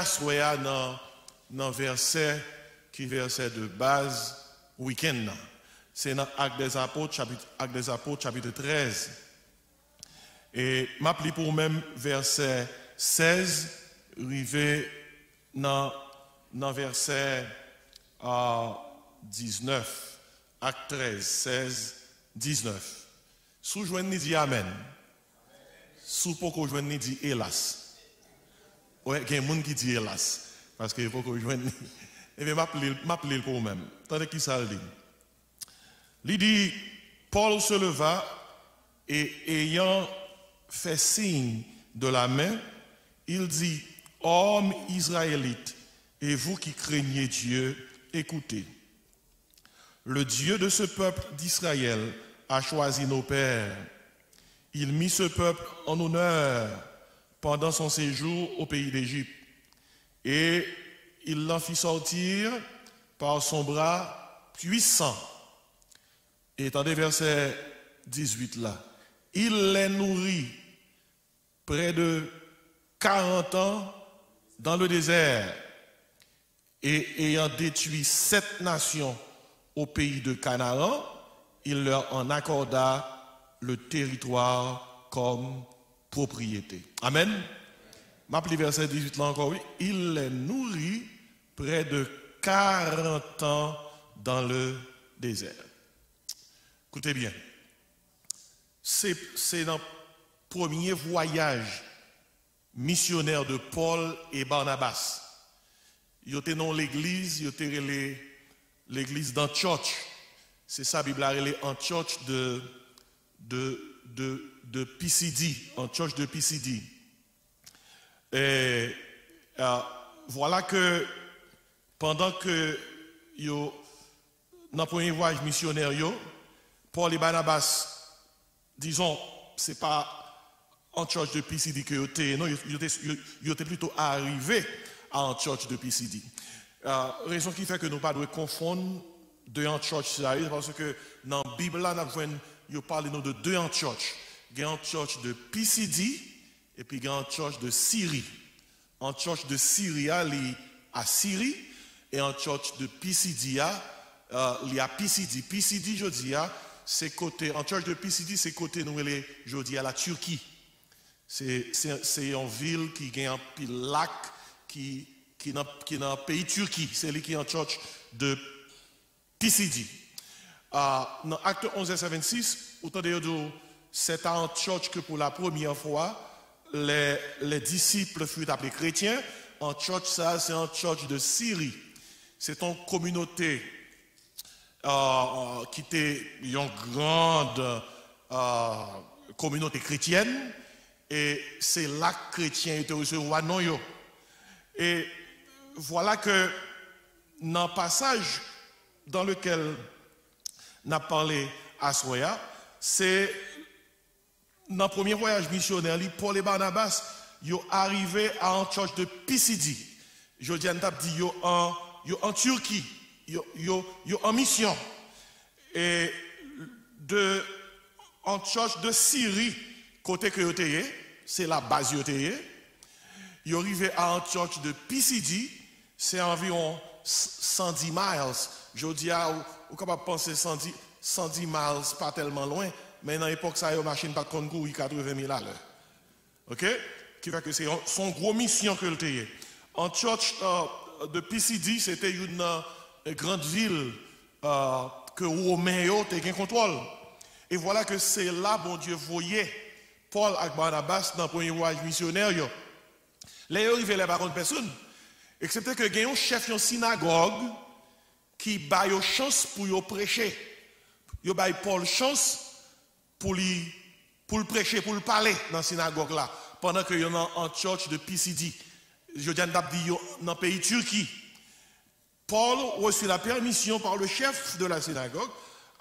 à soya dans verset qui verset de base week-end. C'est dans Actes des Apôtres chapitre 13. Et m'appli pour même verset 16 arrivé dans verset 19. Acte 13 16 19. Sous joindre dit amen. Sous poko joindre dit hélas. Ouais, il y a des gens qui disent hélas parce que poko joindre. Et bien m'appli pour même. Tandis qui ça dit. Il dit Paul se leva et ayant fait signe de la main, il dit hommes israélites et vous qui craignez Dieu, écoutez. Le Dieu de ce peuple d'Israël a choisi nos pères. Il mit ce peuple en honneur pendant son séjour au pays d'Égypte. Et il l'en fit sortir par son bras puissant. Et attendez verset 18 là. Il les nourrit près de 40 ans dans le désert. Et ayant détruit 7 nations au pays de Canaan, il leur en accorda le territoire comme propriété. Amen. M'appelle verset 18 là encore, oui. Il les nourrit près de 40 ans dans le désert. Écoutez bien. C'est dans le premier voyage missionnaire de Paul et Barnabas. Ils étaient dans l'église, ils étaient l'église d'Antioche. C'est ça, la Bible a relé Antioche de Pisidie. Antioche de Pisidie. Et voilà que pendant que dans le premier voyage missionnaire, Paul et Barnabas, disons, c'est pas Antioche de Pisidie que étaient, non, ils étaient plutôt arrivés à Antioche de Pisidie. Raison qui fait que nous ne pas confondre deux Antioches, parce que dans la Bible, nous parlons de deux Antioches. Il y a Antioche de Pisidie et puis il y a Antioche de Syrie. Antioche de Syrie, il y a Syrie, et Antioche de Pisidie, il y a Pisidie. Pisidie, je dis, c'est côté, Antioche de Pisidie, c'est côté, nous, je dis, à la Turquie. C'est une ville qui a un lac qui est dans le pays Turquie. C'est lui qui est Antioche de Pisidie. Dans Acte 11 et 26, autant de c'est à Antioche que pour la première fois, les disciples furent appelés chrétiens. Antioche, ça, c'est Antioche de Syrie. C'est une communauté qui était une grande communauté chrétienne. Et c'est là que les chrétiens étaient recevoir non yo. Et voilà que dans le passage dans lequel on a parlé à Soya, c'est dans le premier voyage missionnaire, Paul et Barnabas, ils sont arrivés à Antioche de Pisidie. Je dis, ils sont en Turquie, ils sont en mission. Et de Antioche de Syrie, côté que vous c'est la base que vous ils sont arrivés à Antioche de Pisidie, c'est environ 110 miles. Je dis, vous êtes capable de penser 110 miles, pas tellement loin, mais dans l'époque, ça y a une machine pas de courir 80 000 à l'heure. OK? Qui fait que c'est son gros mission que le avez. Antioche de Pisidie, c'était une grande ville que Romain était contrôle. Et voilà que c'est là, bon Dieu, voyait Paul et Barnabas dans le premier voyage missionnaire. Là, ils arrivaient là par contre personne. Excepté que il y a un chef de synagogue qui a une chance pour prêcher. Il a Paul chance pour le prêcher, pour le parler dans la synagogue là, pendant qu'il y a en Antioche de Pisidie. Je dis dans le pays Turquie. Paul reçut la permission par le chef de la synagogue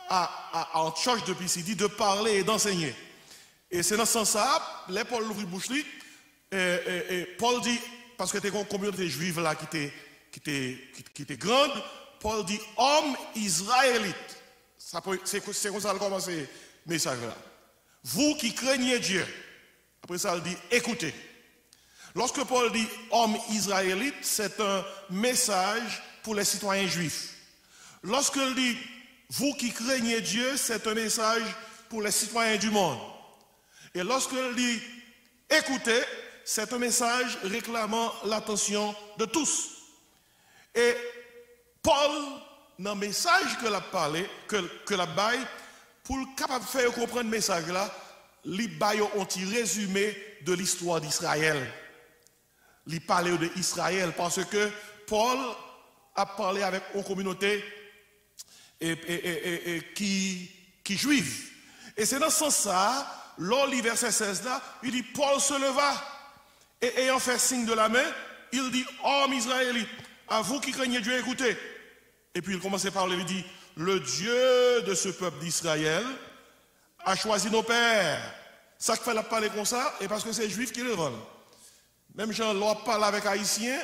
à Antioche de Pisidie de parler et d'enseigner. Et c'est dans ce sens-là, là, Paul ouvre la bouche, et Paul dit, parce que c'était une communauté juive là qui était grande, Paul dit, homme israélite. C'est comme ça qu'il commence le message là. Vous qui craignez Dieu. Après ça, il dit, écoutez. Lorsque Paul dit homme israélite, c'est un message pour les citoyens juifs. Lorsqu'il dit vous qui craignez Dieu, c'est un message pour les citoyens du monde. Et lorsqu'il dit écoutez, c'est un message réclamant l'attention de tous. Et Paul, dans le message que l'a parlé, que l'a bail, pour le capable de faire comprendre le message là, il bail un petit résumé de l'histoire d'Israël. Il parlait d'Israël parce que Paul a parlé avec une communauté qui juive. Et c'est dans ce sens-là, lors du verset 16 là, il dit Paul se leva et ayant fait signe de la main, il dit homme israélite, à vous qui craignez Dieu, écoutez. Et puis il commence à parler, il dit le Dieu de ce peuple d'Israël a choisi nos pères. Ça qui fait la parler comme ça, et parce que c'est juif qui le veulent. Même Jean l'on parle avec haïtien,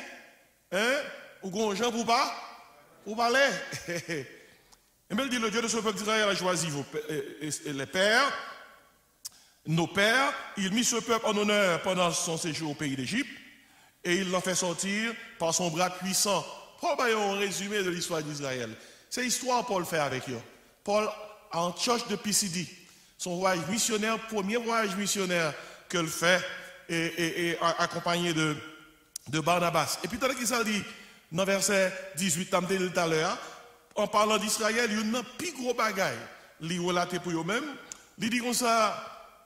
hein, ou gon Jean pour pas, ou parler. Et bien il dit le Dieu de ce peuple d'Israël a choisi les pères, nos pères, il mit ce peuple en honneur pendant son séjour au pays d'Égypte, et il l'a fait sortir par son bras puissant. Paul va un résumé de l'histoire d'Israël. C'est l'histoire Paul fait avec eux. Paul à Antioche de Pisidie, son voyage missionnaire, premier voyage missionnaire qu'il fait, et accompagné de Barnabas. Et puis, tant qu'il s'est dit, dans le verset 18, tout à l'heure, en parlant d'Israël, il y a un plus gros bagage. Il relaté pour eux-mêmes. Il dit comme ça,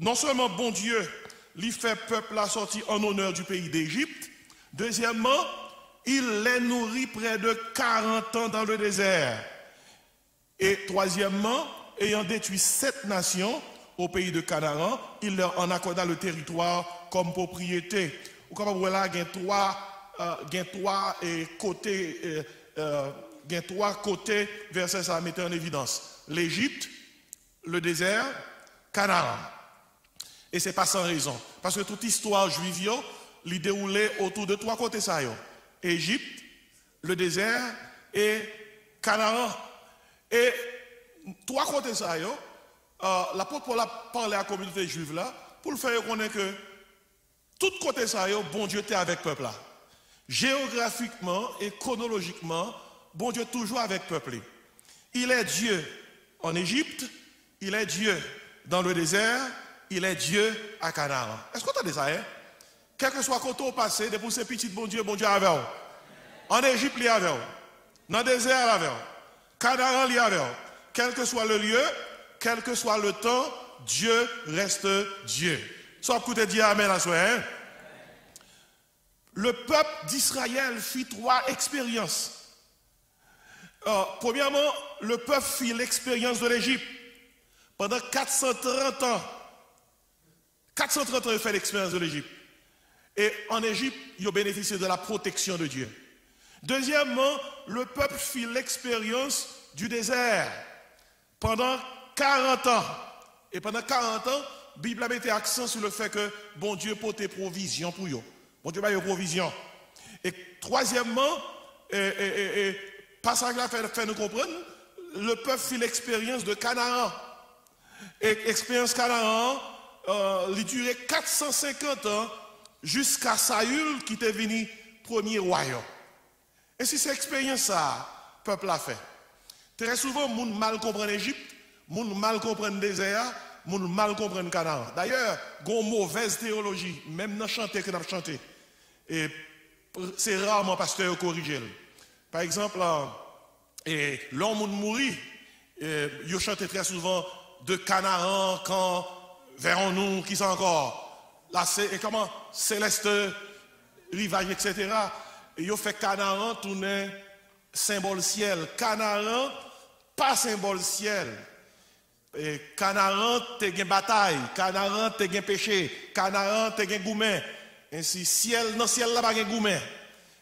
non seulement bon Dieu, il fait peuple la sortie en honneur du pays d'Égypte. Deuxièmement, il les nourrit près de 40 ans dans le désert. Et troisièmement, ayant détruit 7 nations au pays de Canaan, il leur en accorda le territoire comme propriété. Ou comme vous voyez là, il y a trois côtés versets ça mettait en évidence. L'Égypte, le désert, Canaan. Et ce n'est pas sans raison. Parce que toute histoire juive, il déroulait autour de 3 côtés ça. Égypte, le désert et Canaan. Et 3 côtés ça, l'apôtre Paul a parlé à la communauté juive là pour le faire connaître que tout côté ça, bon Dieu était avec le peuple là. Géographiquement et chronologiquement, bon Dieu toujours avec le peuple. Il est Dieu en Égypte, il est Dieu dans le désert, il est Dieu à Canaan. Est-ce qu'on entend ça? Quel que soit côté au passé, depuis ces petits bon Dieu avec eux. En Égypte, il y avait eux. Dans le désert, il y avait eux. Canaan, il y avait eux. Quel que soit le lieu, quel que soit le temps, Dieu reste Dieu. Soit écoutez, dire Amen à soi. Hein? Le peuple d'Israël fit 3 expériences. Premièrement, le peuple fit l'expérience de l'Égypte. Pendant 430 ans. 430 ans, il fait l'expérience de l'Égypte. Et en Égypte, il a bénéficié de la protection de Dieu. Deuxièmement, le peuple fit l'expérience du désert. Pendant 40 ans. Et pendant 40 ans, la Bible a mis accent sur le fait que bon Dieu portait provision pour eux. Bon Dieu a eu provision. Et troisièmement, passage là fait nous comprendre, le peuple fit l'expérience de Canaan. Et l'expérience Canaan, il durait 450 ans jusqu'à Saül qui était venu premier royaume. Et si cette expérience ça, le peuple l'a fait. Très souvent, les gens mal comprennent l'Égypte, les gens mal comprennent le désert, les gens mal comprennent Canaan. D'ailleurs, il y a une mauvaise théologie, même dans le chanter que nous avons chanté. Et c'est rarement pasteur qui corrige. Par exemple, l'homme mourit, il chante très souvent de Canaan, quand verrons-nous, qui c'est encore. Là, c'est comment céleste rivage, etc. Et il fait Canaan tourner symbole ciel. Canaan, pas symbole ciel. Et Canaan, t'es une bataille. Canaan, t'es un péché. Canaan, t'es un goumen. Ainsi, ciel, dans le ciel, là, pas un goumen.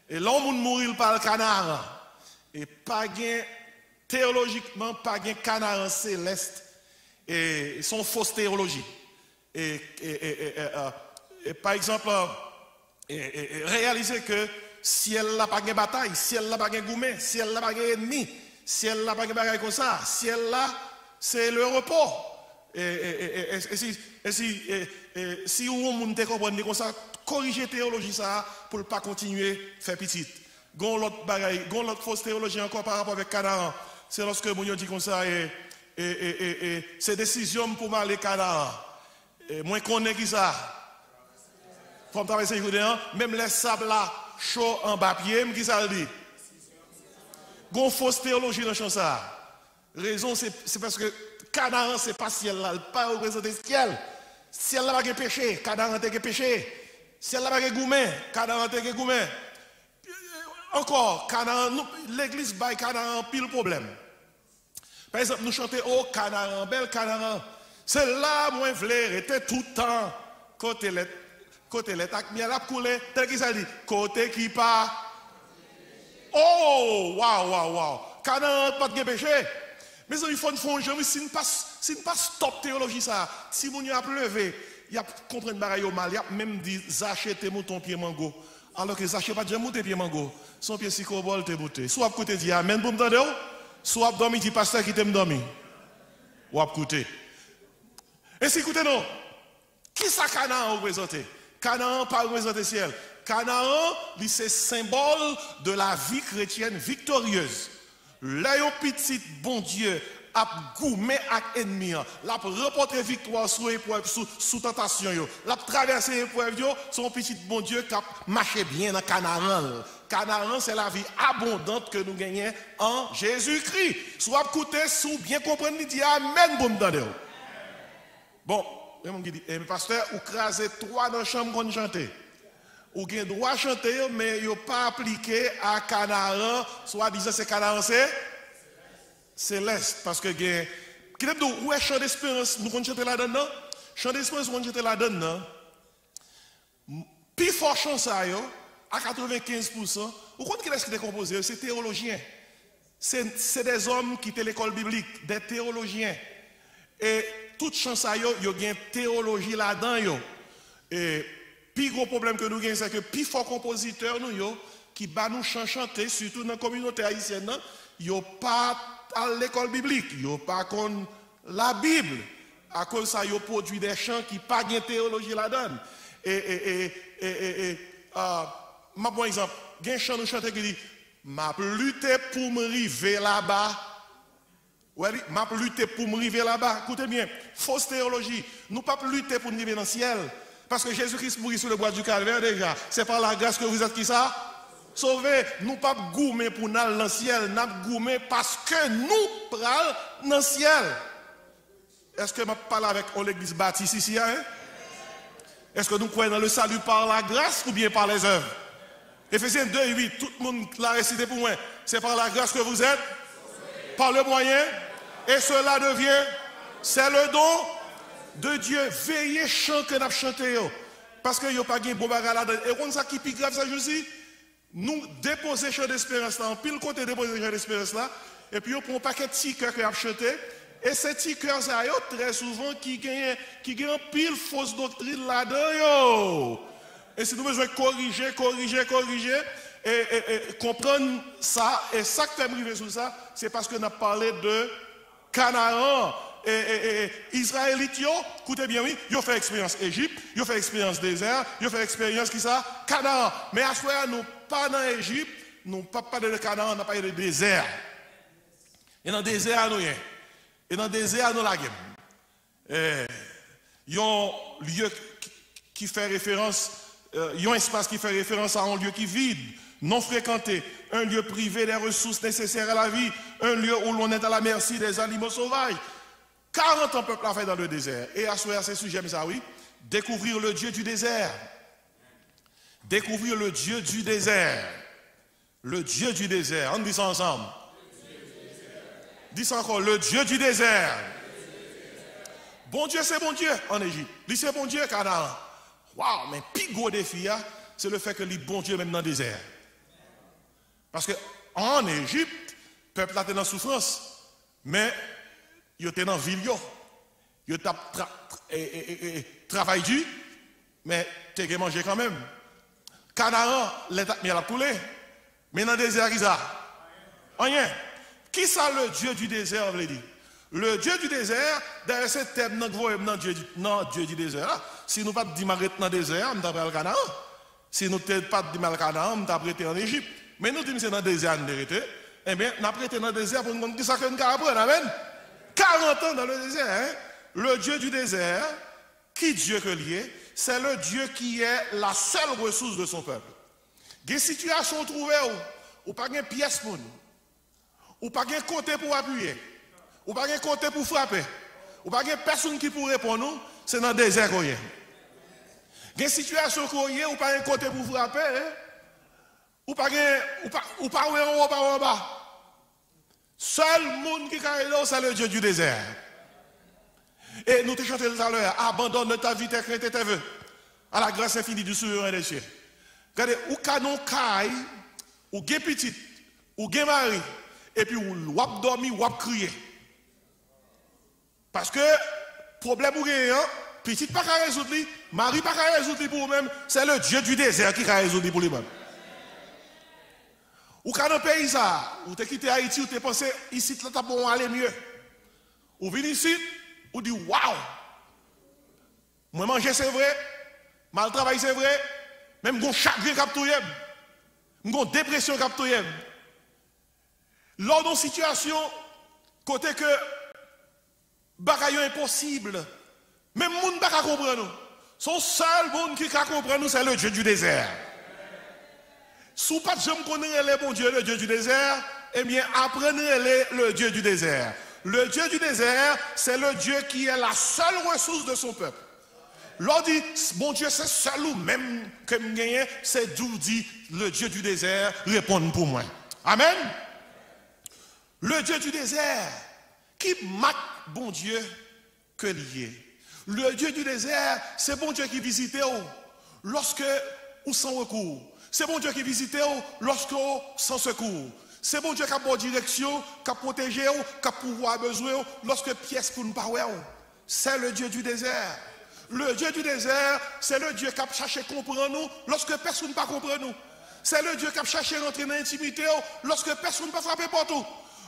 Et l'homme mourit par le Canaan. Et pas théologiquement, pas un Canaan céleste. Et son fausse théologie. Et par exemple, réaliser que ciel là pas de bataille, ciel là pas de goumen, ciel là pas d'ennemi, ciel là pas de bagaille comme ça, ciel là c'est le repos. si on te comprend comme ça, corriger théologie ça pour ne pas continuer à faire petite. Gon l'autre bagaille, gon l'autre fausse théologie encore par rapport avec Canaan. C'est lorsque mon dit comme ça c'est décision pour m'aller Canaan. Moi connais qui ça. Faut traverser même les sables là chaud en bas pied, qui ça dit. Gon fausse théologie dans champ ça. Raison c'est parce que Canaan c'est pas ciel là, pas représenter ciel. Ciel là pas de péché, Canaan t'es péché. Ciel là pas de gourmet, Canaan t'es gourmet. Encore, l'église baille Canaan pile problème. Par exemple, nous chantons oh Canaan, belle Canaan. C'est là moi v'lais était tout le temps côté les tac bien la coulé, tel qu'il ça dit, côté qui pas. Oh, waouh. Canaan pas de péché. Mais il faut une jamais si ne pas stop théologie ça. Si vous a pleuvé, il y a comprendre bagaille mal, il y a même dit acheter mouton pied mango. Alors que Zaché pas déjà monté pied mango. Son pied psychobol te monté. Soit côté dit amen pour me tendre, soit dormi dit pasteur qui t'aime dormi. Ou à côté. Et si écoutez non. Qui ça Canaan représente? Canaan pas représente ciel. Canaan, c'est symbole de la vie chrétienne victorieuse. Là yon petit bon Dieu a goumé avec ennemi, l'a reporté victoire sous épreuve, sous tentation yo, l'a traversé épreuve yo, son petit bon Dieu qui a marché bien dans Canaan. Canaan c'est la vie abondante que nous gagnons en Jésus-Christ. Soit écouter, sous bien comprendre, dit amen pour me donner. Bon, pasteur, ou crasé 3 dans la chambre qu'on chante. Ou gen droit chanter mais yo pas appliqué à Canaan, soit disant c'est Canaan c'est céleste parce que gen qui est où est chant d'espérance nous qu'on chanter là-dedans chant d'espérance on chanter là-dedans plus fort chant ça yo à 95% ou quand qu'est-ce qui est composé c'est théologiens c'est des hommes qui étaient l'école biblique des théologiens et toute chant ça yo gen théologie là-dedans yo et puis gros problème que nous avons, c'est que plus fort compositeur nous qui bat nous chanter, surtout dans la communauté haïtienne, yo pas à l'école biblique, yo pas con la Bible. À cause de ça, yo produit des chants qui pas de théologie là-dedans. Ma bon exemple, il y a un chant nous chante qui dit m'a lutté pour me river là-bas. Ouais, m'a lutté pour me river là-bas. Écoutez bien, fausse théologie. Nous pas lutter pour nous river dans le ciel. Parce que Jésus-Christ mourit sur le bois du calvaire déjà. C'est par la grâce que vous êtes qui ça? Sauvés. Nous pas goumer pour nous dans le ciel. Nous goumer parce que nous prenons dans le ciel. Est-ce que je parle avec l'église baptiste ici? Hein? Est-ce que nous croyons dans le salut par la grâce ou bien par les œuvres? Éphésiens 2:8, tout le monde l'a récité pour moi. C'est par la grâce que vous êtes, par le moyen, et cela devient, c'est le don de Dieu. Veillez chant que nous chantons. Parce que n'y a pas de bon bagage là-dedans. Et on ça qui est grave, ça je dis, nous déposer chant d'espérance là, en pile côté déposer chant d'espérance là, et puis on prend un paquet de petits cœurs que nous chanté. Et ces petits cœurs ça très souvent qui gagnent pile fausse doctrine là-dedans. Et si nous besoin corriger et comprendre ça, et ça que fait briver sur ça, c'est parce que nous avons parlé de Canaan. Et Israélites, écoutez bien, oui, ils ont fait expérience Égypte, ils ont fait expérience désert, ils ont fait expérience qui ça? Canaan. Mais à ce moment-là, nous pas dans l'Égypte, nous pas parlé de Canaan, on a parlé de désert. Et dans le désert, nous rien. Et dans le désert, nous la gueule. Il y a un lieu qui fait référence, il y a un espace qui fait référence à un lieu qui est vide, non fréquenté, un lieu privé des ressources nécessaires à la vie, un lieu où l'on est à la merci des animaux sauvages. 40 ans, peuple a fait dans le désert. Et à ce sujet, mais ça oui, découvrir le Dieu du désert. Découvrir le Dieu du désert. Le Dieu du désert. On dit ça ensemble. Dis ça encore, le Dieu du désert. Bon Dieu, c'est bon Dieu en Égypte. Lui, c'est bon Dieu, Canaan. Waouh, mais le plus gros défi, c'est le fait que lui, bon Dieu, même dans le désert. Parce qu'en Égypte, le peuple était dans souffrance. Mais il était dans la ville, il travaille dur, mais il a mangé quand même. Canaan, il a coulé. Mais dans le désert, il a rien. Qui ça le Dieu du désert veut dire? Le Dieu du désert, d'ailleurs, c'est le thème dans Dieu du désert. Si nous ne pas dit m'arrêter dans le désert, nous avons le Canaan. Si nous ne pas dit le Canaan, nous avons prêté en Égypte. Mais nous disons que c'est dans le désert, nous avons eh bien, nous avons prêté dans le désert pour nous dire que ça que nous avons appris. Amen. 40 ans dans le désert. Hein? Le Dieu du désert, qui Dieu que lié, c'est le Dieu qui est la seule ressource de son peuple. Des situations trouvées où pas de pièce pour nous, ou pas de côté pour appuyer, ou pas de côté pour frapper, ou pas de personne qui pourrait répondre nous, c'est dans le désert qu'on y est. Des situations qu'on y est, ou pas de côté pour frapper, hein? ou pas en bas. Seul monde qui est là, c'est le Dieu du désert. Et nous te chantons tout à l'heure, abandonne ta vie, tes craintes et tes vœux, à la grâce infinie du souverain des cieux. Regardez, ou canon caille, ou gen petit, ou gen mari, et puis ou wap dormi, wap crier. Parce que, problème ou gen, petit pas qu'à résoudre, mari pas qu'à résoudre pour vous-même, c'est le Dieu du désert qui a résoudre pour lui-même. Ou canon pays ça, ou t'es quitté Haïti, ou t'es pensé, ici, là, t'as bon aller mieux. Ou vini ici, ou dit, waouh, moi manger c'est vrai, mal travail c'est vrai, même mon chagrin captoyem, mon dépression captoyem. Lors d'une situation, côté que bagaille impossible, même monde pas comprendre nous. Son seul monde qui comprend nous, c'est le Dieu du désert. Si vous ne connaissez pas le bon Dieu, le Dieu du désert, eh bien apprenez le Dieu du désert. Le Dieu du désert, c'est le Dieu qui est la seule ressource de son peuple. L'on dit, bon Dieu, c'est seul ou même que je gagne, c'est d'où dit le Dieu du désert, répondre pour moi. Amen. Le Dieu du désert, qui marque bon Dieu que lié. Le Dieu du désert, c'est bon Dieu qui visite lorsque ou sans recours. C'est bon Dieu qui visite lorsque sans secours. C'est bon Dieu qui a bonne direction, qui a protégé, qui a pouvoir besoin, lorsque pièce pour nous parler. C'est le Dieu du désert. Le Dieu du désert, c'est le Dieu qui a cherché à comprendre nous, lorsque personne ne peut comprendre nous. C'est le Dieu qui a cherché à rentrer dans l'intimité, lorsque personne ne peut frapper partout.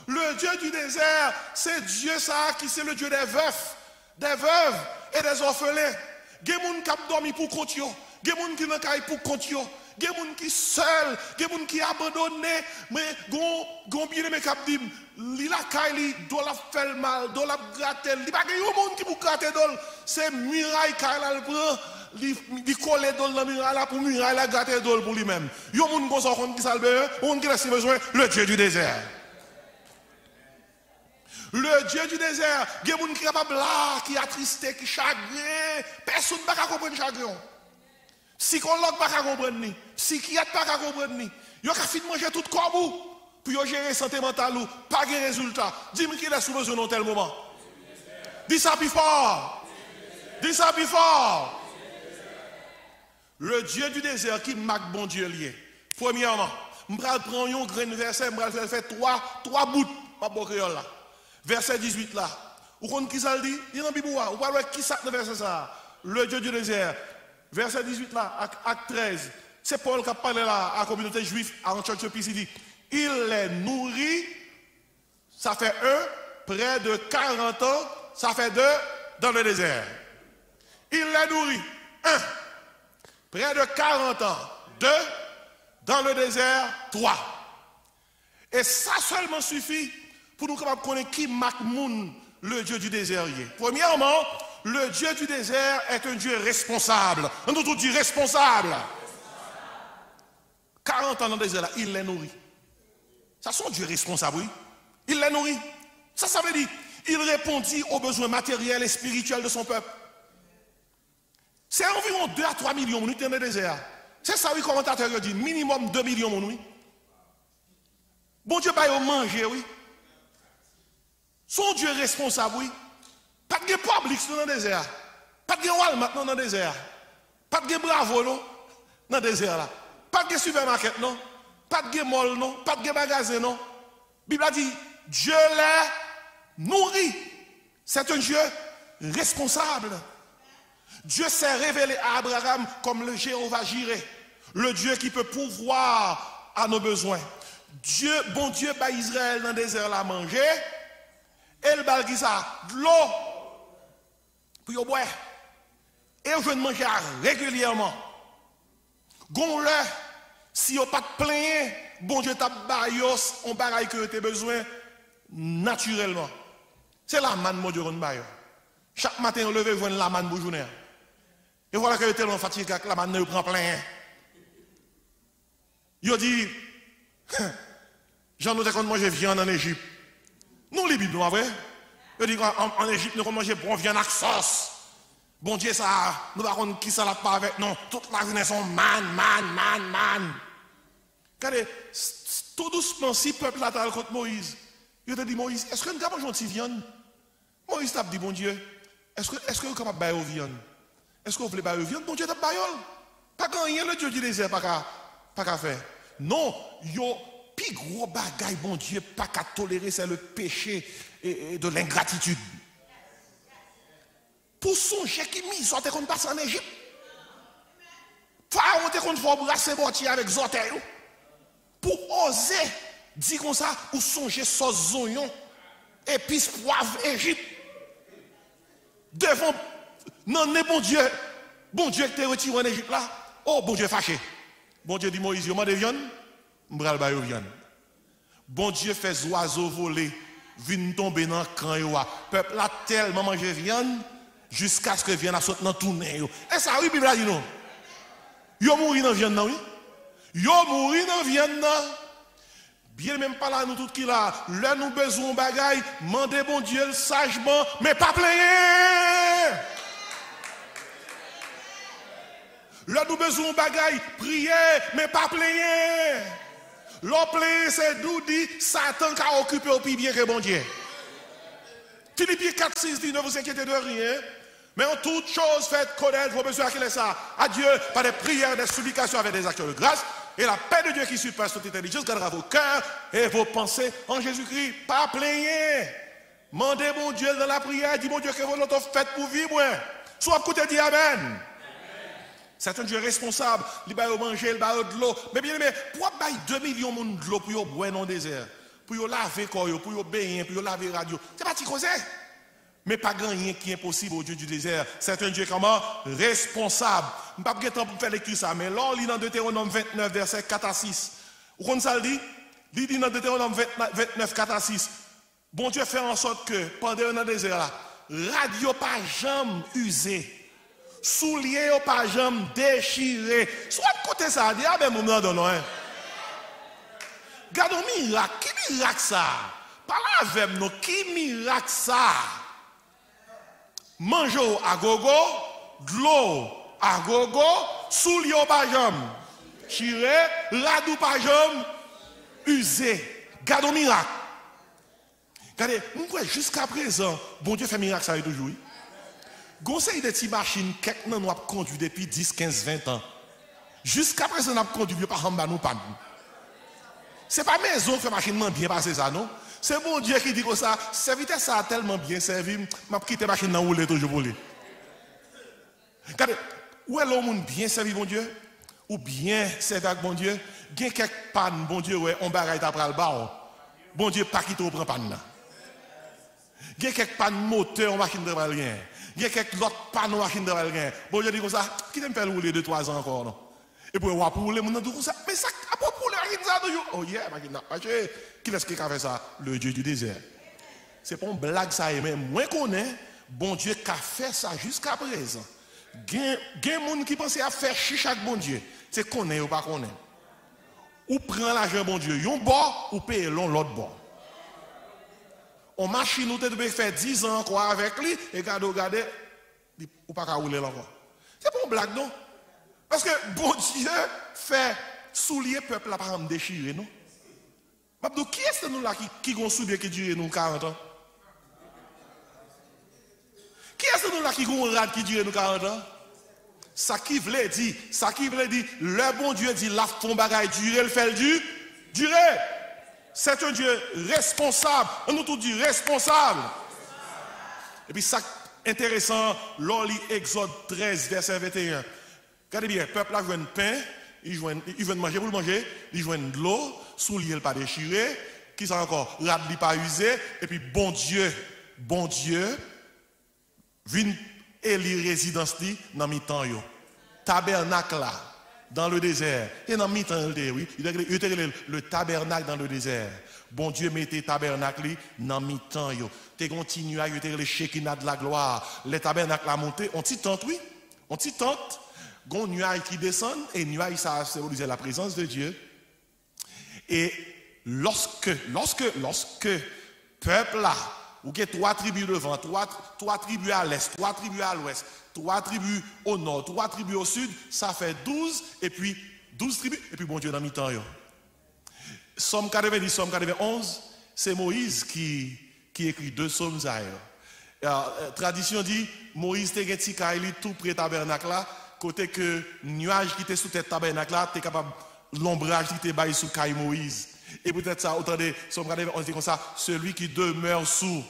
Le Dieu du désert, c'est Dieu ça, qui c'est le Dieu des veufs et des orphelins. Il y a des gens qui ont dormi pour compte, il y a des gens qui ont caillé pour compte. Il y a des gens qui sont seuls, il y a des gens qui sont abandonnés, mais il y a des gens qui ont la caille, il doit faire le mal, il doit gratter. Il n'y a pas de gens qui peuvent gratter, c'est muraille qui prend, il colle dans la muraille pour muraille gratter pour lui-même. Il y a des gens qui sont besoin, qui ont besoin, le Dieu du désert. Le Dieu du désert, il y a des gens qui sont capables là, qui sont attristés, qui sont chagrins. Personne ne peut comprendre le chagrin. Psychologue ne peut pas comprendre, psychiatre ne peut pas comprendre. Il y a fait manger tout corps pour gérer la santé mentale, pas de résultat. Dis-moi qui est sous besoin dans tel moment. Dis ça plus fort. Dis ça plus fort. Le Dieu du désert qui marque bon Dieu lié. Premièrement, je vais prendre un grain de verset, je vais faire trois bouts. Là. Verset 18 là. Vous comprenez qui ça le dit? Il y a dans la Bible. Vous parlez qui ça dans verset ça? Le Dieu du désert. Verset 18 là, acte 13. C'est Paul qui a parlé là à la communauté juive à Antioche de Pisidie. Il les nourrit, ça fait près de 40 ans, ça fait 2 dans le désert. Il les nourrit, près de 40 ans, 2 dans le désert, 3. Et ça seulement suffit pour nous connaître qui marque le Dieu du désert. Premièrement, le Dieu du désert est un Dieu responsable. On nous dit responsable. 40 ans dans le désert, là, il les nourrit. Ça, c'est un Dieu responsable, oui. Il les nourrit. Ça veut dire, il répondit aux besoins matériels et spirituels de son peuple. C'est environ 2 à 3 millions de minutes dans le désert. C'est ça, oui, commentateur dit, minimum 2 millions de minutes. Bon Dieu, pas manger, oui. Son Dieu responsable, oui. Pas de Publix dans le désert. Pas de Walmart dans le désert. Pas de Bravo non, dans le désert là. Pas de supermarket non. Pas de mall non. Pas de magasin non. La Bible a dit Dieu les nourrit. C'est un Dieu responsable. Dieu s'est révélé à Abraham comme le Jéhovah Jireh, le Dieu qui peut pourvoir à nos besoins. Dieu, bon Dieu, par Israël dans le désert l'a mangé. Et le bal qui ça, de l'eau, pour boire. Et je mange régulièrement. Gon-le, si vous pas de plein, bon Dieu t'a bayos, on bagaille que tu as besoin naturellement. C'est la manne, mon Dieu, on baille. Chaque matin, on lève, on la manne pour journée. Et voilà que vous êtes tellement fatigué que la manne prend plein. Il dit, j'en ai quand manger viande en Égypte. Nous, les Bibles, vrai? Il dit en Égypte, nous mangeons bon viande avec sauce. Bon Dieu, ça, nous ne savons pas qui ça l'a pas avec. Non, toute la journée sont man. Regardez, tout doucement, si le peuple a contre Moïse, il a dit Moïse, est-ce que nous avons gentil viande? Moïse t'a dit, bon Dieu, est-ce que vous êtes capable de bailler viande? Est-ce que vous voulez bailler viande? Bon Dieu, t'a baillé. Pas gagné le Dieu du désert, pas qu'à faire. Non, yo, plus gros bagaille, bon Dieu, pas qu'à tolérer, c'est le péché et de l'ingratitude. Pour songer qui mis, sortez qu'on passe en Égypte. Pharaon te qu'on faut brasser mortier avec zoteil. Pour oser dire comme ça, ou songer sauce oignon, épices, poivre, Égypte. Devant, non, bon Dieu qui te retiré en Égypte là. Oh, bon Dieu fâché. Bon Dieu dit Moïse, yo mande viande, m'bral ba yo viande. Bon Dieu fait oiseaux voler, vinn tomber dans camp yo. Peuple là tellement manger viande jusqu'à ce que vienne à sauter dans tourner yo. Et ça oui Bible a dit non. Yo mouri dans viande non oui. Yo mouri dans viande non. Bien même pas là nous tout qui là, là nous besoin bagaille, mandez bon Dieu sagement mais pas plaigner. Là, nous besoin de bagaille, prier, mais pas plaigner. L'on plaît, c'est d'où dit Satan qui a occupé au plus bien que bon Dieu. Philippiens 4, 6 dit, ne vous inquiétez de rien, mais en toute chose, faites connaître vos besoins qu'il est ça. À Dieu, par des prières, des supplications avec des actions de grâce, et la paix de Dieu qui surpasse toute intelligence gardera vos cœurs et vos pensées en Jésus-Christ. Pas plaigner. Mandez mon Dieu dans la prière, dis mon Dieu que vous l'avez fait pour vivre. Soit écoutez, dit Amen. C'est un Dieu responsable, il va manger, il va de l'eau. Mais bien aimé, pourquoi il y a 2 millions de l'eau pour boire dans le désert? Pour laver le corps, pour baigner, pour laver la radio. C'est pas si causé. Mais pas grand rien qui est impossible au Dieu du désert. C'est un Dieu comment? Responsable. Je ne vais pas avoir temps pour faire lecture ça, mais là, on lit dans Deutéronome 29, verset 4 à 6. Vous comprenez ça, il dit dans Deutéronome 29, 4 à 6. Bon Dieu fait en sorte que, pendant dans le désert là, radio pas jamais usé. Souliers au pas jamais déchiré. Soit côté ça, dit ah ben mon nom donne hein. Gardons miracle, qui miracle ça? Parlez avec nous, qui miracle ça? Mangeau à gogo, de l'eau à gogo, souliers au pas jamais chiré, radou pas jamais usé. Gardons miracle. Regardez, jusqu'à présent, bon Dieu fait miracle ça toujours. Conseil de petites machines, quelqu'un nous a conduit depuis 10, 15, 20 ans. Jusqu'à présent, nous avons conduit par en nous pas. Ce n'est pas maison qui fait machine bien passer ça, non? C'est bon Dieu qui dit que ça, cette vitesse ça a tellement bien servi, je quitte la machine dans rouler toujours pour lui. Regardez, où est l'homme bien servi, bon Dieu? Ou bien servi avec bon Dieu? Il y a quelques pannes, bon Dieu, ouais, on bagaille après le bas. Bon Dieu, pas quitter au prend panne. Il y a quelques pannes moteur, on machine de rien. Il y a quelques autres panneaux machine de rien. Bon Dieu dit comme ça, qui t'aime faire rouler 2-3 ans encore, non? Et puis, on va rouler, on dit comme ça, mais ça, à propos de la machine, ça, toujours. Oh yeah, machine n'a pas fait. Qui est-ce qui a fait ça? Le Dieu du désert. C'est pas une blague, ça, mais moi, je connais, bon Dieu qui a fait ça jusqu'à présent. Il y a des gens qui pensent à faire chicha avec bon Dieu. C'est connaître ou pas connaître. Ou prend l'argent, bon Dieu, un bord, ou paye l'autre bord. On machine, nous devons faire 10 ans quoi avec lui, et regardez, ou pas qu'à rouler encore. C'est pas une blague, non? Parce que bon Dieu fait soulier peuple là par me déchirer, non? Donc, qui est-ce nous là qui ont soulier qui dure nous 40 ans? Qui est-ce nous là qui ont rad qui dure nous 40 ans? Ça qui voulait dire, le bon Dieu dit, la fond bagaille durer, le fait durer. C'est un Dieu responsable. On nous tout dit responsable. Et puis ça intéressant, l'on lit Exode 13, verset 21. Regardez bien, le peuple a joué un pain, il veut manger pour le manger, il joue de l'eau, soulier pas déchiré, qui ça encore, rad pas usé, et puis bon Dieu bon Dieu vient élire résidence dans mi-temps yo. Tabernacle là dans le désert. Et dans mi-temps oui, il était le tabernacle dans le désert. Bon Dieu mettait tabernacle dans mi-temps yo. Tu continues à le Shekinah de la gloire. Les tabernacles à monter, on t'y tente oui. On t'y tente. Gon nuage qui descend et nuage ça symbolise la présence de Dieu. Et lorsque peuple là, ou que 3 tribus devant, 3 tribus à l'est, 3 tribus à l'ouest, 3 tribus au nord, 3 tribus au sud, ça fait 12 et puis 12 tribus et puis bon Dieu dans mi-temps yo. Somme 90, Somme 91, c'est Moïse qui écrit 2 psaumes ça. Tradition dit Moïse te geti kaili tout près tabernacle là, côté que nuage qui était sous tête tabernacle là, tu es capable l'ombrage qui était baillé sous caille Moïse. Et peut-être ça, autant de Somme 91 dit comme ça, celui qui demeure sous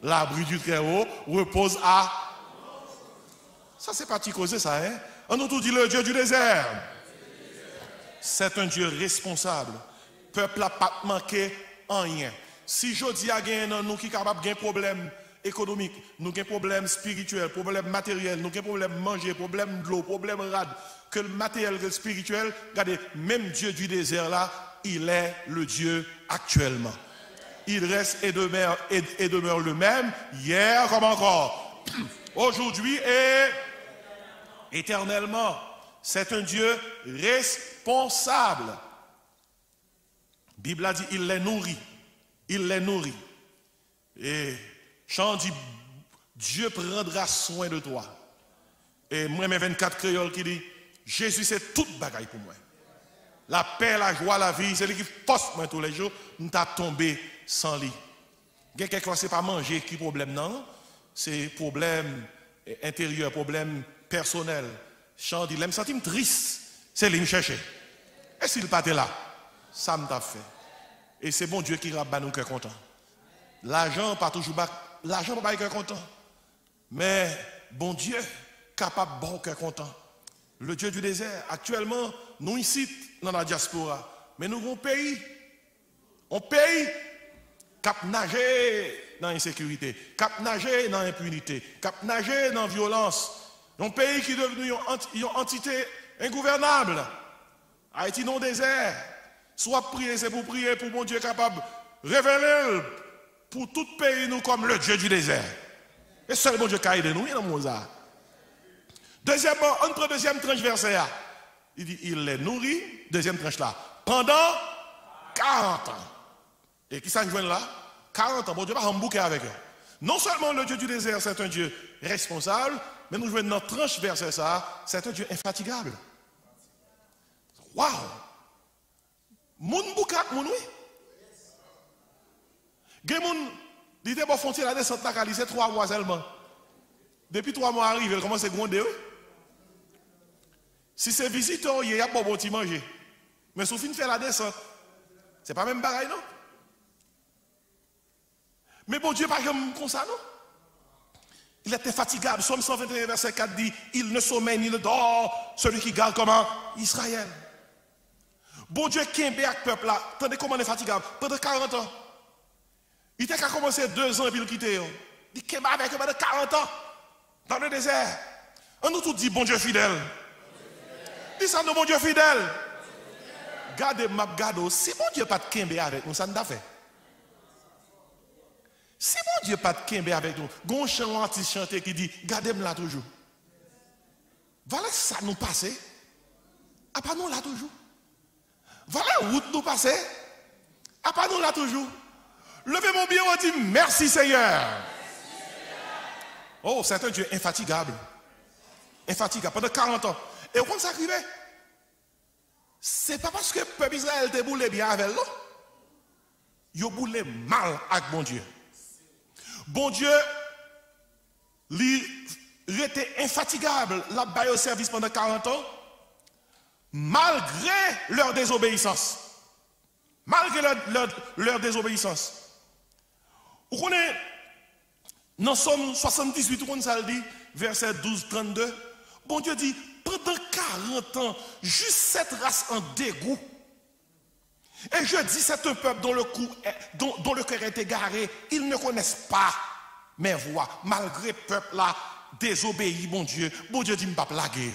l'abri du Très-Haut repose à. Ça c'est pas causé ça, hein? On nous tout dit le Dieu du désert. C'est un Dieu responsable. Peuple n'a pas manqué en rien. Si je dis à nous qui capable de problème économique, nous avons problème spirituel, problème matériel, nous avons problème manger, problème de l'eau, problème rade, que le matériel, que le spirituel, regardez, même Dieu du désert là, il est le Dieu actuellement. Il reste et demeure le même, hier comme encore, aujourd'hui et éternellement. C'est un Dieu responsable. La Bible a dit, il les nourrit. Il les nourrit. Et Chant dit, Dieu prendra soin de toi. Et moi, mes 24 créoles qui dit, Jésus c'est toute bagaille pour moi. La paix, la joie, la vie, c'est lui qui force moi tous les jours, nous t'as tombé sans lui. Quelquefois, ce n'est pas manger qui est problème, non. C'est problème intérieur, problème personnel. Chant dit, je me sens triste, c'est lui qui me cherchait. Et s'il pas là, ça me t'a fait. Et c'est bon Dieu qui rabat nous cœur content. L'argent pas toujours l'argent pas cœur content. Mais bon Dieu capable bon cœur content. Le Dieu du désert, actuellement, nous ici dans la diaspora, mais nous avons un pays cap nager dans l'insécurité, cap nager dans l'impunité, cap nager dans la violence. Un pays qui est devenu une entité ingouvernable. Haïti non désert. Soit prier, c'est pour prier pour mon Dieu capable de révéler pour tout pays nous comme le Dieu du désert. Et seul bon Dieu qui a aidé nous, il y a dans ça. Deuxièmement, entre deuxième tranche verset là, il dit, il les nourrit, deuxième tranche là, pendant 40 ans. Et qui s'en joint là? 40 ans, bon Dieu va embouquer avec eux. Non seulement le Dieu du désert, c'est un Dieu responsable, mais nous jouons dans notre tranche verset ça, c'est un Dieu infatigable. Waouh! Moun boukat moun oui. Gen moun dit bon frontière la descente la cali c'est 3 mois seulement. Depuis 3 mois arrivé, il commence à gronder. Si c'est visiteur, il y a pas bon petit manger. Mais si fin faire la descente, c'est pas même pareil non. Mais bon Dieu pas comme ça non. Il était fatigable. Somme 121 verset 4 dit, il ne sommeille ni ne dort celui qui garde comment Israël. Bon Dieu qui est avec le peuple là, attendez comment il est fatigable, pendant 40 ans. Il a commencé 2 ans et puis il quitte. Il est avec eux pendant 40 ans, dans le désert. On nous tout dit, bon Dieu fidèle. Dis ça, nous, bon Dieu fidèle. Gardez ma gado, si bon Dieu pas de Kembe avec nous, ça nous a fait. Si bon Dieu pas de Kembe avec nous, gon chant anti-chanté qui dit, gardez-moi là toujours. Voilà ça nous passer. Ah pas nous là toujours. Voilà route nous passer. Ah pas nous là toujours. Levez mon bien et dit merci Seigneur. Oh, c'est un Dieu infatigable. Infatigable pendant 40 ans. Et quand ça arrive, c'est pas parce que le peuple Israël te boulé bien avec l'eau. Il boulé mal avec bon Dieu. Bon Dieu, il était infatigable, la baille au service pendant 40 ans, malgré leur désobéissance. Malgré leur désobéissance. Vous connaissez, dans Somme 78, on ça dit, verset 12-32, bon Dieu dit, pendant 40 ans, juste cette race en dégoût. Et je dis, c'est un peuple dont le cœur est égaré, ils ne connaissent pas mais voix, malgré le peuple là, désobéit, bon Dieu dit, je ne pas plaguer.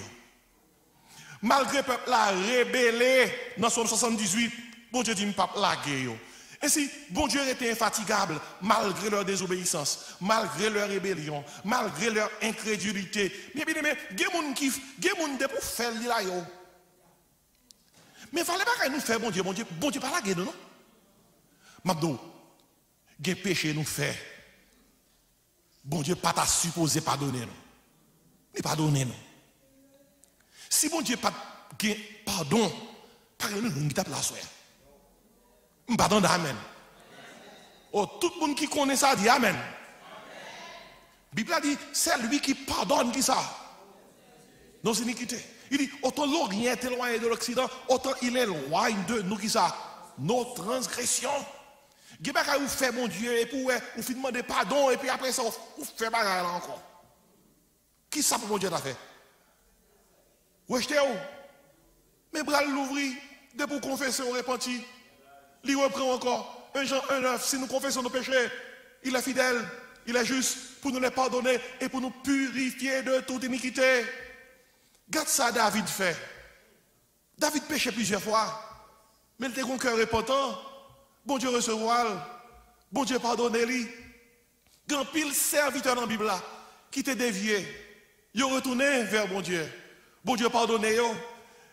Malgré le peuple là, rébellé, dans Somme 78, bon Dieu dit, je ne pas plaguer. Et si bon Dieu était infatigable, malgré leur désobéissance, malgré leur rébellion, malgré leur incrédulité, mais bien aimé, il y a des gens pour faire là. Mais il ne fallait pas que nous fassions bon Dieu pas la guerre, non? Mabdo, il y a péché nous faire. Bon Dieu pas t'a supposé pardonner nous. Il pardonner nous. Si bon Dieu pas pardon, pardonne nous, nous tape la soeur. Pardon, amen. Oh, tout le monde qui connaît ça dit amen. La Bible a dit, c'est lui qui pardonne qui ça. Nos iniquités. Il dit, autant l'Orient est éloigné de l'Occident, autant il est loin de nous qui ça. Nos transgressions. Vous faites mon Dieu, et puis vous faites demander pardon, et puis après ça, vous faites bagarre là encore. Qui ça pour mon Dieu t'a fait? Rejetez où? Mais bras l'ouvrir, dès pour confesser, on repentit. Il reprend encore. 1 Jean 1,9, si nous confessons nos péchés, il est fidèle, il est juste pour nous les pardonner et pour nous purifier de toute iniquité. Regarde ça, David fait. David péchait plusieurs fois, mais il était un cœur repentant. Bon Dieu recevoir, bon Dieu pardonner-lui. Grand pile serviteur dans la Bible là, qui était dévié, il retourné vers bon Dieu. Bon Dieu pardonner.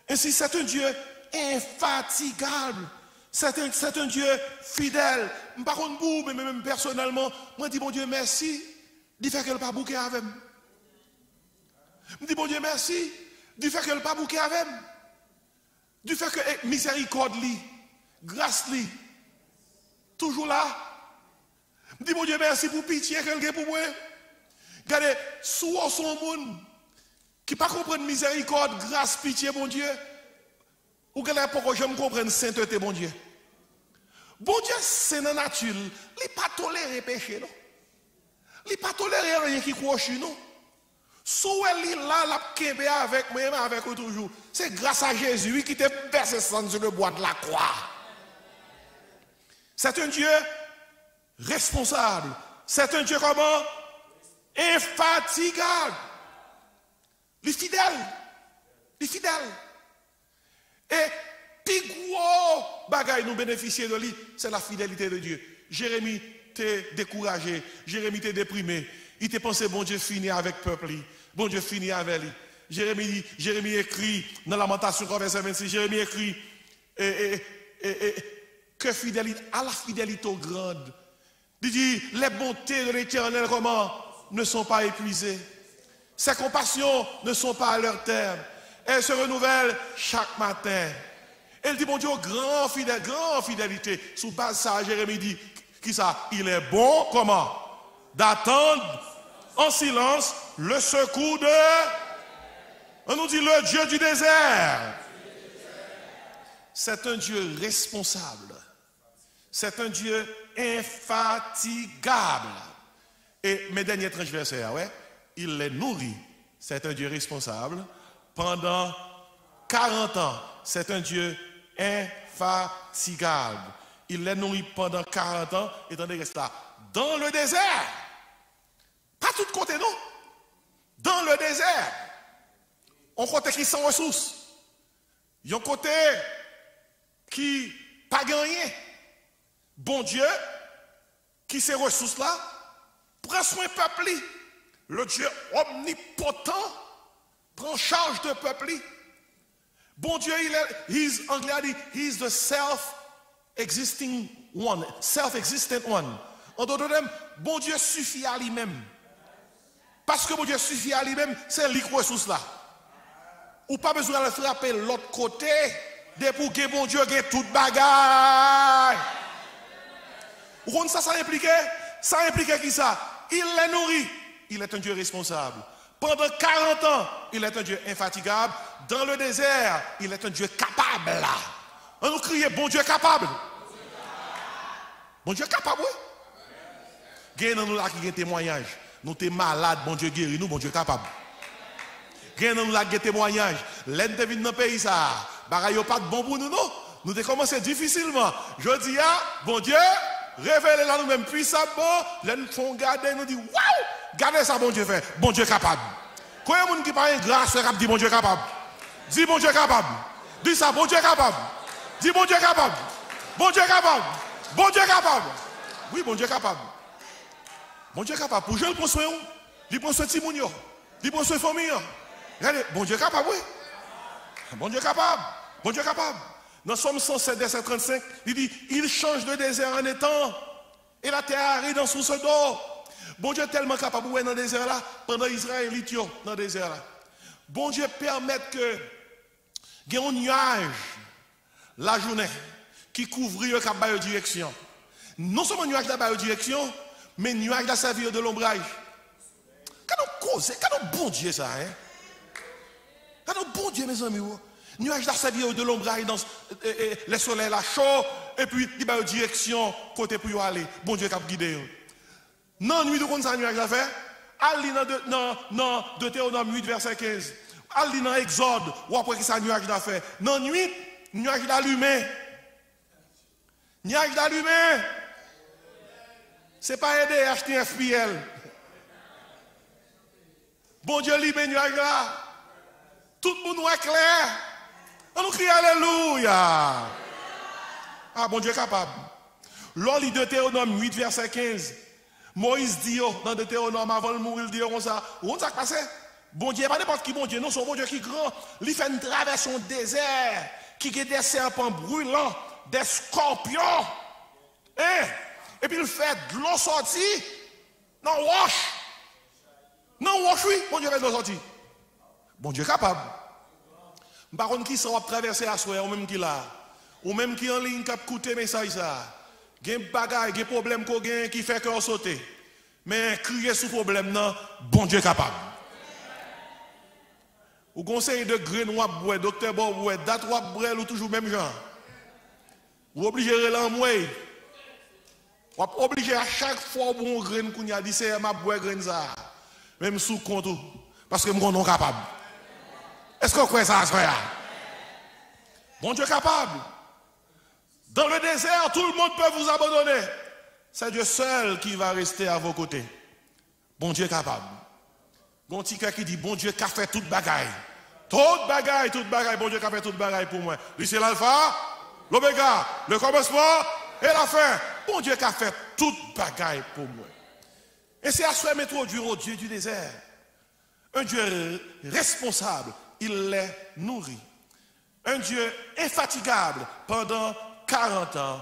Ainsi, c'est un Dieu infatigable. C'est un Dieu fidèle. Par contre, mais même personnellement, moi je dis bon Dieu merci, du fait qu'elle n'a pas bouqué avec moi. Je dis bon Dieu merci, du fait qu'elle n'a pas bouqué avec moi. Du fait que miséricorde, grâce, toujours là. Je dis bon Dieu merci pour pitié qu'elle a pour moi. Regardez, sous son monde qui ne pas comprendre miséricorde, grâce, pitié, bon Dieu. Ou que là, pourquoi je me comprends sainteté, bon Dieu. Bon Dieu, c'est dans la nature. Il n'est pas toléré péché, non? Il n'est pas toléré rien qui croche, non? Soit il là, la kembe avec moi, avec vous toujours. C'est grâce à Jésus qui t'a versé sang sur le bois de la croix. C'est un Dieu responsable. C'est un Dieu comment? Infatigable. Il est fidèle. Il est fidèle. Et puis gros bagaille nous bénéficier de lui, c'est la fidélité de Dieu. Jérémie t'es découragé, Jérémie t'es déprimé. Il t'a pensé bon Dieu fini avec le peuple, bon Dieu fini avec lui. Jérémie écrit dans Lamentation verset 26, Jérémie écrit que fidélité à la fidélité grande. Il dit les bontés de l'Éternel comment ne sont pas épuisées. Ses compassions ne sont pas à leur terme. Elle se renouvelle chaque matin. Elle dit, mon Dieu, grand fidélité. Sous base ça, Jérémie dit, qui ça? Il est bon, comment? D'attendre en silence le secours de... On nous dit le Dieu du désert. C'est un Dieu responsable. C'est un Dieu infatigable. Et mes derniers transversés, ouais, il les nourrit. C'est un Dieu responsable. Pendant 40 ans, c'est un Dieu infatigable. Il les nourrit pendant 40 ans, et attendez, reste là. Dans le désert, pas tout côté, non. Dans le désert, on côté qui sans ressources. Il y a un côté qui pas gagné. Bon Dieu, qui ces ressources-là, prend soin du peuple. Le Dieu omnipotent prend charge de peuple. Bon Dieu, anglais a dit, he's the self-existing one, self-existent one. En d'autres termes, bon Dieu suffit à lui-même. Parce que bon Dieu suffit à lui-même, c'est lui qui ressource là. Ou pas besoin de frapper l'autre côté, de pour que bon Dieu ait toute bagaille. Ou ça implique? Ça implique qui ça? Il les nourrit. Il est un Dieu responsable. Pendant 40 ans, il est un Dieu infatigable. Dans le désert, il est un Dieu capable. On nous crie, bon Dieu capable. Bon Dieu capable, oui. Il y a nous là qui ont témoignage. Nous sommes malades, bon Dieu guérit nous, bon Dieu capable. Il y a nous là qui ont témoignage. L'aide de venir dans le pays, ça. Bagaille pas de bon pour nous, non. Nous avons commencé difficilement. Je dis, bon Dieu révélez-la nous-mêmes puissamment. Là, nous font garder, nous disons, waouh, regardez ça, bon Dieu fait. Bon Dieu capable. Quand il y a des gens qui parlent grâce, il dit bon Dieu capable. Dis bon Dieu capable. Dis ça, bon Dieu capable. Dis bon Dieu capable. Bon Dieu capable. Bon Dieu capable. Oui, bon Dieu capable. Bon Dieu capable. Pour jouer le soin, il prend soin de Timounio. Il prend soin de famille. Regardez, bon Dieu capable, oui. Bon Dieu capable. Bon Dieu capable. Dans Somme 107, verset 35, il dit, il change de désert en étang. Et la terre arrive dans son dos. Bon Dieu est tellement capable de dans le désert là, pendant Israël, dans le désert là. Bon Dieu permet que il y ait un nuage la journée qui couvre le cap de direction. Non seulement nuage de la direction, mais nuage de servir de l'ombrage. Quand on cause, quand on bon Dieu ça, hein? Quand on bon Dieu mes amis, nuage de servir de l'ombrage dans le soleil là chaud et puis il va en direction côté pour y aller. Bon Dieu cap guider. Non nuit de comme ça nuage à faire. Ali dans Deutéronome 8 verset 15. Ali dans Exode ou après que ça nuage à faire. Non nuit nuage d'allumé. Nuage d'allumé. C'est pas aider à acheter un FPL. Bon Dieu libère nuage là. Tout le monde est clair. On nous crie alléluia. Ah, bon Dieu est capable. Lors de Deutéronome 8, verset 15, Moïse dit dans Deutéronome avant de mourir, il dit comme ça. Où ça passe? Bon Dieu, pas n'importe qui bon Dieu, non, c'est un bon Dieu qui est grand. Il fait une traversée au désert, qui a des serpents brûlants, des scorpions. Hein? Et puis il fait de l'eau sortie. Non, wash. Non, wash, oui. Bon Dieu fait de l'eau sortie. Bon Dieu est capable. Par contre, qui s'en va traverser à soi, ou même qui là, ou même qui en ligne qui a coûté message ça. Il y a des bagages, des problèmes qui fait qu'on saute. Mais crier sous problème, non, bon Dieu est capable. Ou conseil de grain ou bois, docteur bois, date ou bois, ou toujours même genre. Ou obligé de l'envoyer. Ou obligé à chaque fois bon grain qu'on y a dit c'est ma bois grain ça. Même sous compte parce que moi non capable. Est-ce qu'on croit ça, frère? Bon Dieu est capable. Dans le désert, tout le monde peut vous abandonner. C'est Dieu seul qui va rester à vos côtés. Bon Dieu est capable. Bon petit cœur qui dit, bon Dieu qui a fait toute bagaille. Toute bagaille, bon Dieu qui a fait toute bagaille pour moi. Lui c'est l'alpha, l'oméga, le commencement et la fin. Bon Dieu qui a fait toute bagaille pour moi. Et c'est à soi m'introduire au Dieu du désert. Un Dieu responsable, il les nourrit. Un Dieu infatigable pendant 40 ans.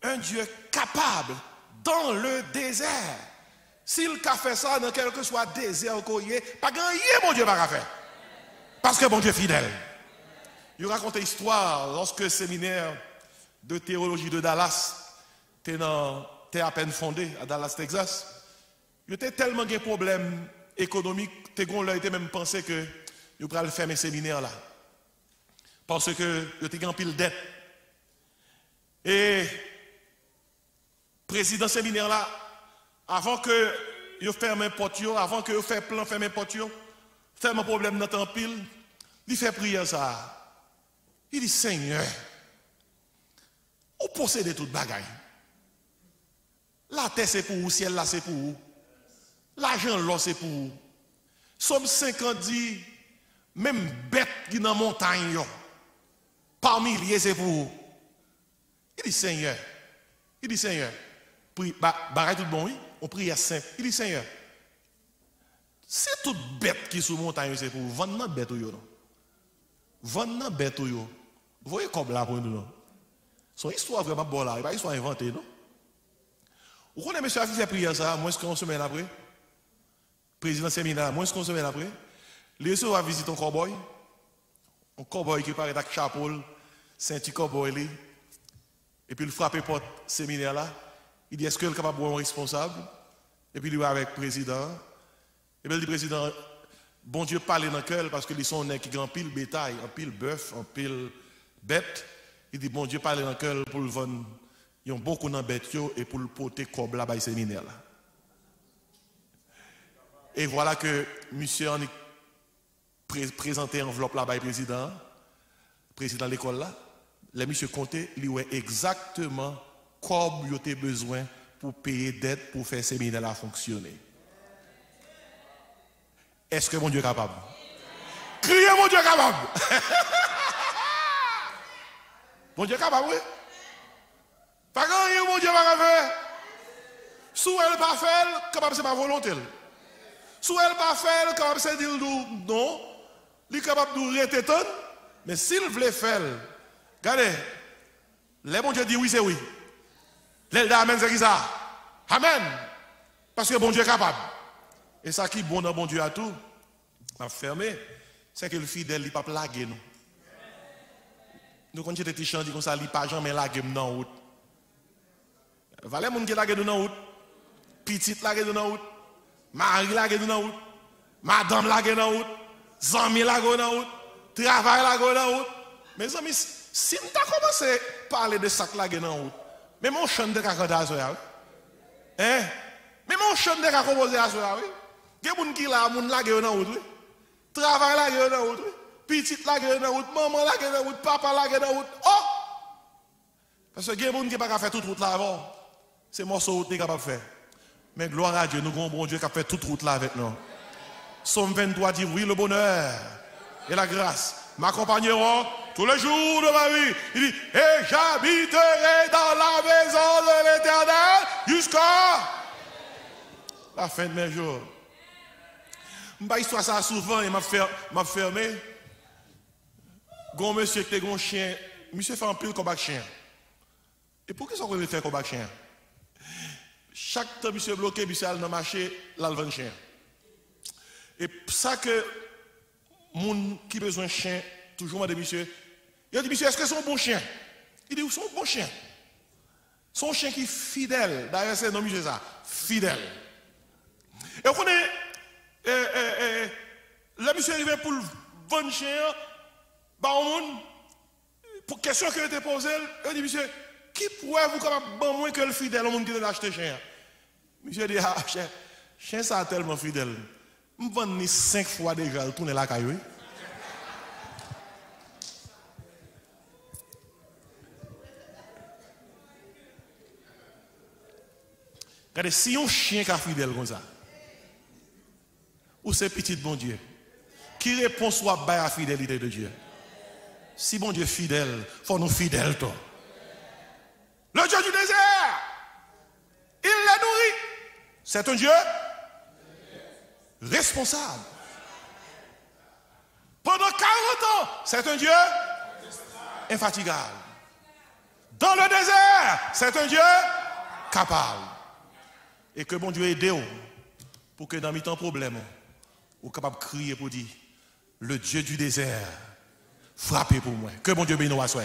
Un Dieu capable dans le désert. S'il a fait ça dans quel que soit désert ou pas gagné, mon Dieu va faire. Parce que mon Dieu est fidèle. Il raconte une histoire lorsque le séminaire de théologie de Dallas était à peine fondé à Dallas, Texas. Il était tellement de problèmes économiques, il était même pensé que il pourrait fermer ce séminaire là. Parce que il était en pile dette. Et président séminaire là, avant que il ferme un porte, avant que il fait plan fermer porte, ferme un problème dans en pile, il fait prière ça. Il dit Seigneur, vous possédez toute bagaille. La terre c'est pour vous, ciel là c'est pour vous. L'argent là c'est pour vous. Somme 50 dit même bête qui dans montagne par milliers c'est pour vous. Il dit Seigneur. Il dit Seigneur. Barrez tout bon oui, on prie simple. Il dit Seigneur. C'est toute bête qui sous montagne c'est pour vous. Vendre bête ou yo non. Vendre bête ou yo. Vous voyez comme là pour nous non. Son histoire vraiment bonne là, il pas histoire inventée non. Vous connaissez monsieur a fait prière ça, moins qu'une semaine après. Président séminaire, moins qu'une semaine après. Les gens va visiter un cowboy qui paraît avec chapeau, c'est un petit cowboy. Et puis il frappe porte séminaire là. Il dit est-ce que le capable de responsable? Et puis il va avec le président. Et puis il dit président, bon Dieu parle dans le cœur parce que ils sont nègres qui ont pile bétail, en pile bœuf, en pile bête. Il dit bon Dieu parle dans le cœur pour le vendre. Ils ont beaucoup de bêtes et pour le porter comme là-bas séminaire là. Et voilà que monsieur en présenté enveloppe là-bas président de l'école là. Les monsieur compté, il ouais exactement comme vous avez besoin pour payer dette pour faire séminaire à fonctionner. Est-ce que mon Dieu est capable? Criez mon Dieu est capable. Mon Dieu est capable, oui. Pas grand chose, mon Dieu va faire. Si elle pas faire, capable c'est ma volonté. Si elle pas faire, capable c'est dire non. Il est capable de rester ton, mais s'il veut faire, regardez, les bon Dieu dit oui, c'est oui. Les amen, c'est qui ça? Amen. Parce que bon Dieu est capable. Et ça qui est bon dans bon Dieu à tout, m'a fermé, c'est que le fidèle, il ne peut pas laguer nous. Nous, quand j'étais petit chant, dit comme ça, il ne peut pas jamais laguer nous dans la route. Valait mon qui laguer nous dans la route. Petite laguer nous dans la route. Marie laguer nous dans la route. Madame laguer dans la route. Zami laguer dans la route. Travail laguer dans la route. Mes amis, si nous avons commencé à parler de ça laguer dans la route, mais mon chant de caca à soi, hein? Mais mon chant de caca composé à soi, oui? Il y a des gens qui là, mon laguer dans la route, oui? Travail laguer dans la route, oui? Petite laguer dans la route, maman laguer dans la route, papa laguer dans la route. Oh! Parce que il y a des gens qui ne peuvent pas faire toute route là avant. C'est morceau route qui est capable de faire. Mais gloire à Dieu, nous avons un bon Dieu qui a fait toute route là avec nous. Somme 23 dit oui, le bonheur et la grâce m'accompagneront tous les jours de ma vie. Il dit, et j'habiterai dans la maison de l'Éternel jusqu'à la fin de mes jours. Je ne histoire ça souvent et m'a fermé. Gon monsieur qui était un chien, monsieur fait un pile combat chien. Et pourquoi ça veut faire combat chien? Chaque temps monsieur bloqué, monsieur allait dans le marché, là le chien. Et ça que moun qui besoin de chien, toujours m'a dit monsieur, il a dit monsieur, est-ce que c'est un bon chien? Il dit, c'est un bon chien. C'est un chien qui est fidèle. D'ailleurs, c'est non monsieur ça, fidèle. Et on connaît, là monsieur arrivé pour le bon chien, bah on pour question que était posée, il dit monsieur, qui pourrait vous capable bon moins que le fidèle au monde qui l'a acheté chien? Monsieur dit, ah, chien ça tellement fidèle. Je vends 5 fois déjà, il tourne la caille. Regardez, si un chien qui est fidèle comme ça, ou c'est petit bon Dieu, qui répond soit à la fidélité de Dieu? Si bon Dieu est fidèle, il faut nous fidèles. Toi. Le Dieu du désert, il les nourrit. C'est un Dieu responsable. Pendant 40 ans, c'est un Dieu infatigable. Dans le désert, c'est un Dieu capable. Et que bon Dieu aide pour que dans mes temps problème, vous êtes capable de crier pour dire, le Dieu du désert, frappez pour moi. Que bon Dieu bénisse à soi.